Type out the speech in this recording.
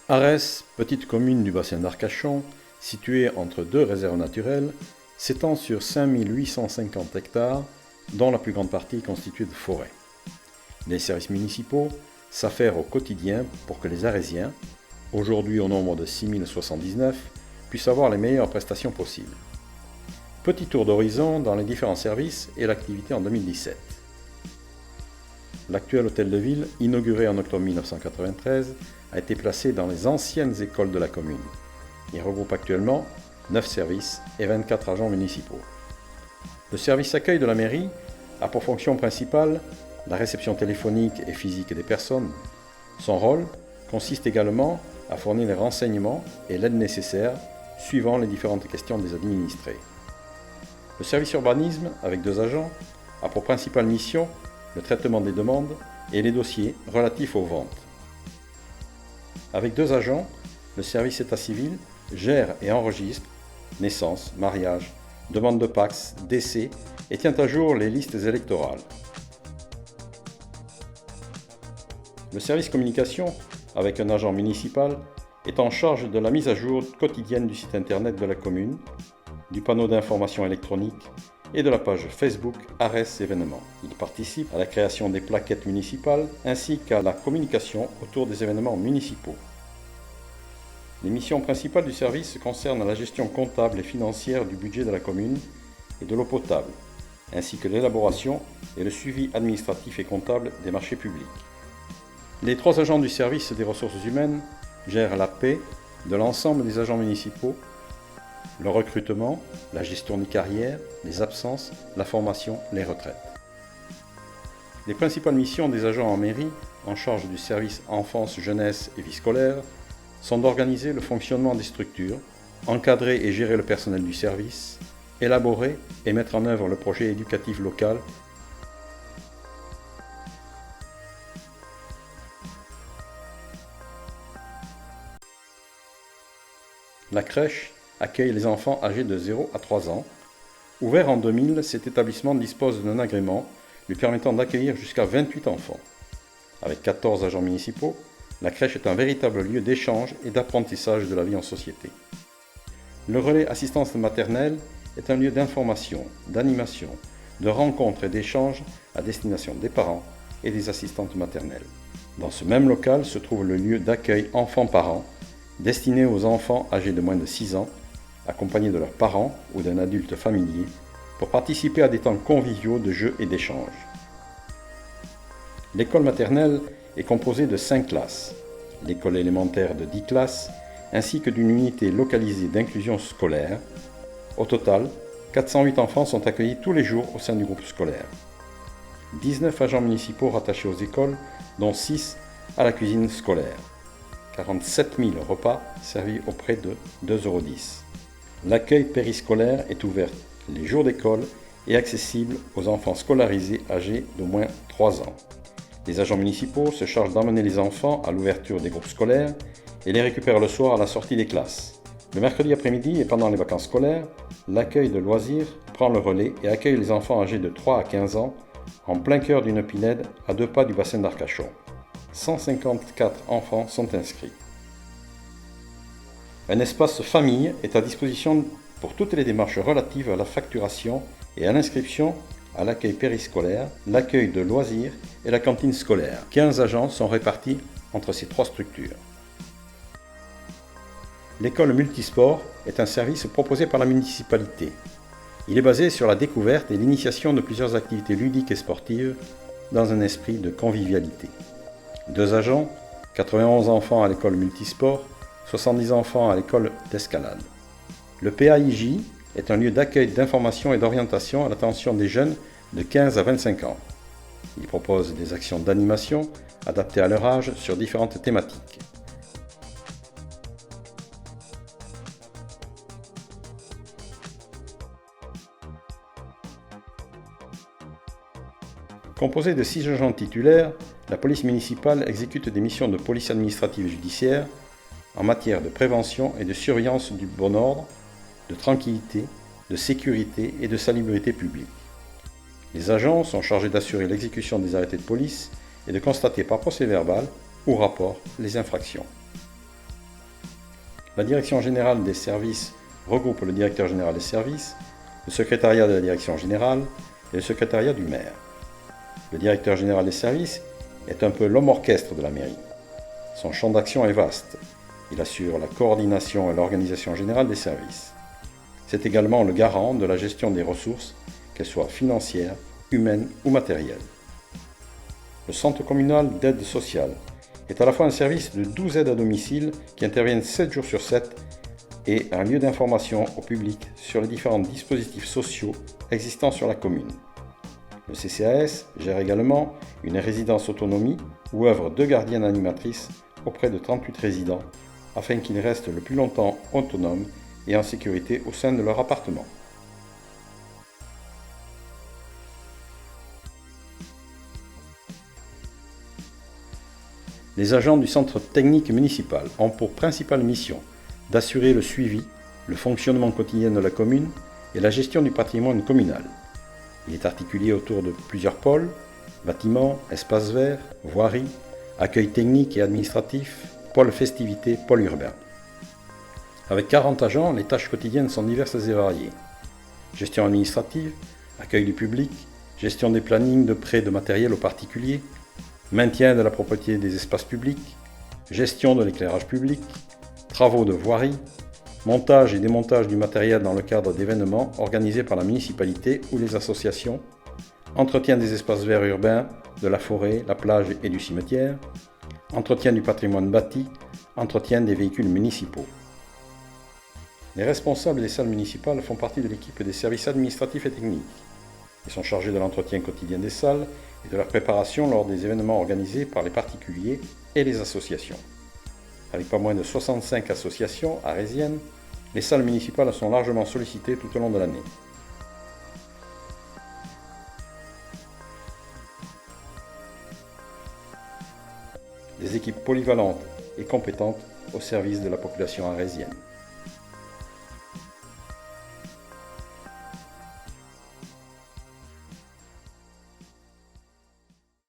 Arès, petite commune du bassin d'Arcachon, située entre deux réserves naturelles, s'étend sur 5850 hectares, dont la plus grande partie est constituée de forêts. Les services municipaux s'affairent au quotidien pour que les Arésiens, aujourd'hui au nombre de 6079, puissent avoir les meilleures prestations possibles. Petit tour d'horizon dans les différents services et l'activité en 2017. L'actuel hôtel de ville, inauguré en octobre 1993, a été placé dans les anciennes écoles de la commune. Il regroupe actuellement 9 services et 24 agents municipaux. Le service accueil de la mairie a pour fonction principale la réception téléphonique et physique des personnes. Son rôle consiste également à fournir les renseignements et l'aide nécessaire suivant les différentes questions des administrés. Le service urbanisme, avec 2 agents, a pour principale mission le traitement des demandes et les dossiers relatifs aux ventes. Avec 2 agents, le service état civil gère et enregistre naissance, mariage, demande de PACS, décès et tient à jour les listes électorales. Le service communication, avec un agent municipal, est en charge de la mise à jour quotidienne du site internet de la commune, du panneau d'information électronique et de la page Facebook Arès événements. Il participe à la création des plaquettes municipales ainsi qu'à la communication autour des événements municipaux. Les missions principales du service concernent la gestion comptable et financière du budget de la commune et de l'eau potable, ainsi que l'élaboration et le suivi administratif et comptable des marchés publics. Les 3 agents du service des ressources humaines gèrent la paie de l'ensemble des agents municipaux, le recrutement, la gestion des carrières, les absences, la formation, les retraites. Les principales missions des agents en mairie, en charge du service enfance, jeunesse et vie scolaire, sont d'organiser le fonctionnement des structures, encadrer et gérer le personnel du service, élaborer et mettre en œuvre le projet éducatif local, La crèche accueille les enfants âgés de 0 à 3 ans. Ouvert en 2000, cet établissement dispose d'un agrément lui permettant d'accueillir jusqu'à 28 enfants. Avec 14 agents municipaux, la crèche est un véritable lieu d'échange et d'apprentissage de la vie en société. Le relais assistance maternelle est un lieu d'information, d'animation, de rencontres et d'échanges à destination des parents et des assistantes maternelles. Dans ce même local se trouve le lieu d'accueil enfants-parents, destiné aux enfants âgés de moins de 6 ans, accompagnés de leurs parents ou d'un adulte familier, pour participer à des temps conviviaux de jeux et d'échanges. L'école maternelle est composée de 5 classes, l'école élémentaire de 10 classes, ainsi que d'une unité localisée d'inclusion scolaire. Au total, 408 enfants sont accueillis tous les jours au sein du groupe scolaire. 19 agents municipaux rattachés aux écoles, dont 6 à la cuisine scolaire. 47 000 repas servis au prix de 2,10 €. L'accueil périscolaire est ouvert les jours d'école et accessible aux enfants scolarisés âgés d'au moins 3 ans. Les agents municipaux se chargent d'emmener les enfants à l'ouverture des groupes scolaires et les récupèrent le soir à la sortie des classes. Le mercredi après-midi et pendant les vacances scolaires, l'accueil de loisirs prend le relais et accueille les enfants âgés de 3 à 15 ans en plein cœur d'une pinède à 2 pas du bassin d'Arcachon. 154 enfants sont inscrits. Un espace famille est à disposition pour toutes les démarches relatives à la facturation et à l'inscription à l'accueil périscolaire, l'accueil de loisirs et la cantine scolaire. 15 agents sont répartis entre ces 3 structures. L'école multisport est un service proposé par la municipalité. Il est basé sur la découverte et l'initiation de plusieurs activités ludiques et sportives dans un esprit de convivialité. 2 agents, 91 enfants à l'école multisport, 70 enfants à l'école d'escalade. Le PAIJ est un lieu d'accueil, d'information et d'orientation à l'attention des jeunes de 15 à 25 ans. Il propose des actions d'animation adaptées à leur âge sur différentes thématiques. Composée de 6 agents titulaires, la police municipale exécute des missions de police administrative et judiciaire en matière de prévention et de surveillance du bon ordre, de tranquillité, de sécurité et de salubrité publique. Les agents sont chargés d'assurer l'exécution des arrêtés de police et de constater par procès-verbal ou rapport les infractions. La Direction générale des services regroupe le directeur général des services, le secrétariat de la direction générale et le secrétariat du maire. Le directeur général des services est un peu l'homme orchestre de la mairie. Son champ d'action est vaste. Il assure la coordination et l'organisation générale des services. C'est également le garant de la gestion des ressources, qu'elles soient financières, humaines ou matérielles. Le centre communal d'aide sociale est à la fois un service de 12 aides à domicile qui interviennent 7 jours sur 7 et un lieu d'information au public sur les différents dispositifs sociaux existants sur la commune. Le CCAS gère également une résidence autonomie où œuvrent 2 gardiennes animatrices auprès de 38 résidents afin qu'ils restent le plus longtemps autonomes et en sécurité au sein de leur appartement. Les agents du centre technique municipal ont pour principale mission d'assurer le suivi, le fonctionnement quotidien de la commune et la gestion du patrimoine communal. Il est articulé autour de plusieurs pôles, bâtiments, espaces verts, voiries, accueil technique et administratif, pôle festivités, pôle urbain. Avec 40 agents, les tâches quotidiennes sont diverses et variées. Gestion administrative, accueil du public, gestion des plannings de prêt de matériel aux particuliers, maintien de la propreté des espaces publics, gestion de l'éclairage public, travaux de voirie, montage et démontage du matériel dans le cadre d'événements organisés par la municipalité ou les associations, entretien des espaces verts urbains, de la forêt, la plage et du cimetière, entretien du patrimoine bâti, entretien des véhicules municipaux. Les responsables des salles municipales font partie de l'équipe des services administratifs et techniques. Ils sont chargés de l'entretien quotidien des salles et de leur préparation lors des événements organisés par les particuliers et les associations. Avec pas moins de 65 associations arrésiennes, les salles municipales sont largement sollicitées tout au long de l'année. Des équipes polyvalentes et compétentes au service de la population arrésienne.